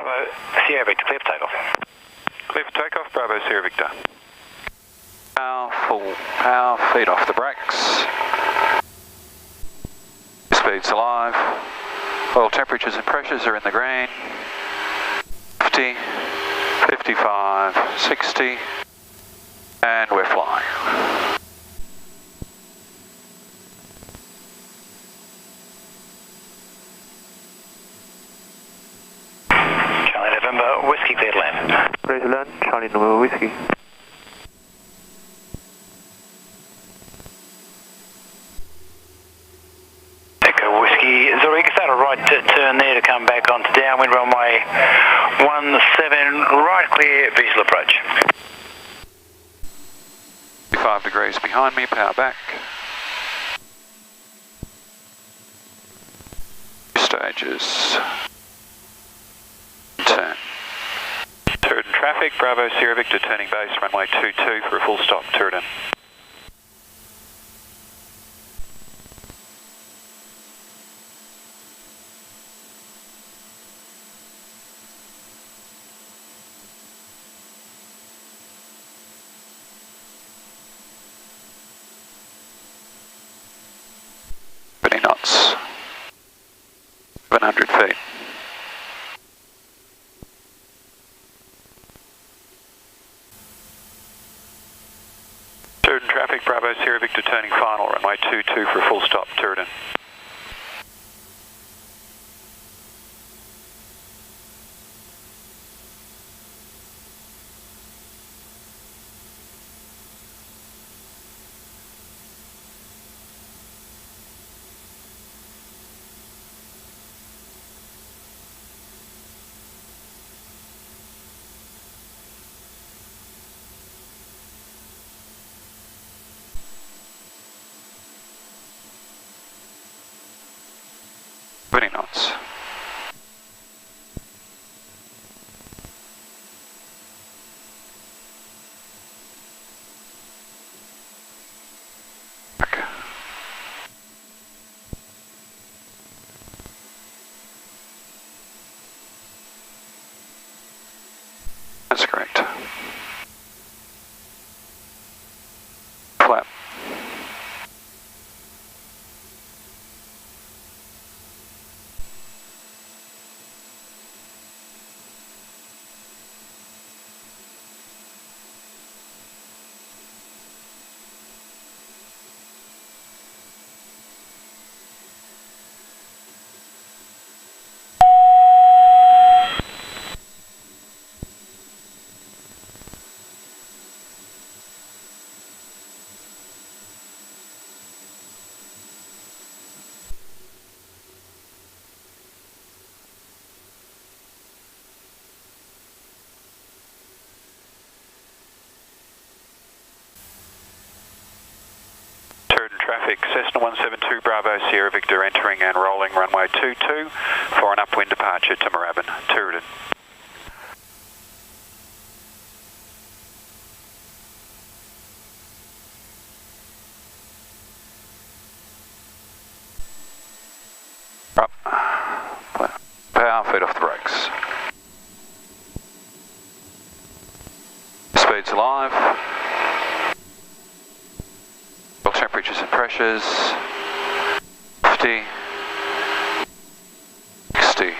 Bravo, Sierra Victor, clear for takeoff. Clear for takeoff, Bravo, Sierra Victor. Full power, feet off the brakes. Speed's alive. Oil temperatures and pressures are in the green. 50, 55, 60, and we're flying. Charlie November, Whiskey, clear to land. Clear to land, Charlie November, Whiskey. Echo Whiskey, Zurich, is that a right turn there to come back onto downwind runway 17, right clear, visual approach. 5 degrees behind me, power back. Stages. Turn. Tooradin traffic, Bravo Sierra Victor turning base runway 22 for a full stop, Tooradin. Knots. 700 feet. Tooradin traffic, Bravo Sierra Victor turning final, runway 22 for a full stop, Tooradin. Knots. Okay. That's correct. Flap. Traffic, Cessna 172 Bravo Sierra Victor entering and rolling runway 22 for an upwind departure to Moorabbin, Tooradin. Up. Power, feet off the brakes. Speed's alive. Temperatures and pressures, 50, 60.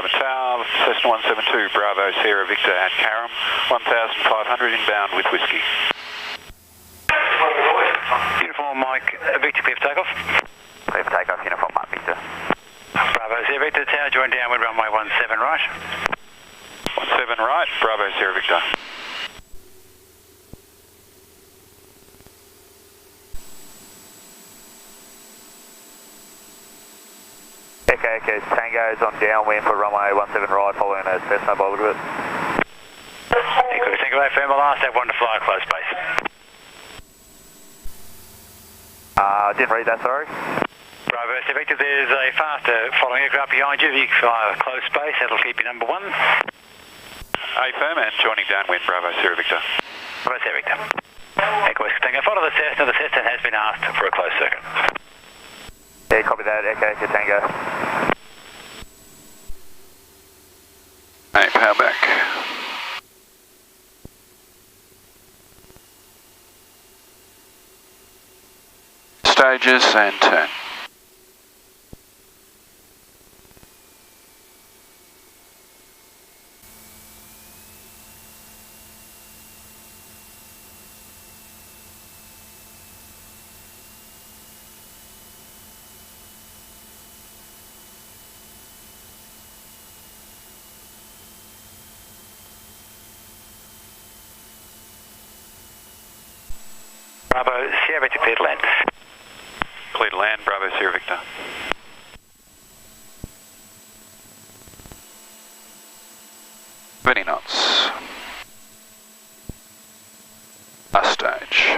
Tower, Cessna 172 Bravo Sierra Victor at Carrum, 1500 inbound with whiskey. Uniform Mike, Victor, clear for takeoff. Clear for takeoff, uniform Mike, Victor. Bravo Sierra Victor, tower join downwind runway 17 right. 17 right, Bravo Sierra Victor. Okay, Tango's on downwind for runway 17 right, following a Cessna by the look of it. Good, Tango 8 firm, last have one to fly close base. Didn't read that, sorry. Bravo Bravo Sierra Victor, there's a faster following aircraft behind you. If you fly a close space, that'll keep you number 1. Firm and joining downwind, Bravo Sierra Victor. Bravo Sierra Victor. Echo Whiskey Tango, follow the Cessna. The Cessna has been asked for a close circuit. Yeah, copy that. Echo Echo Tango. Hey, power back. Stages and turn. Bravo Sierra Victor, clear to land. Clear to land, Bravo Sierra Victor. Many knots. Last stage.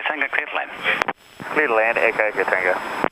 Tango, clear to land. Clear to land. Echo Echo Tango.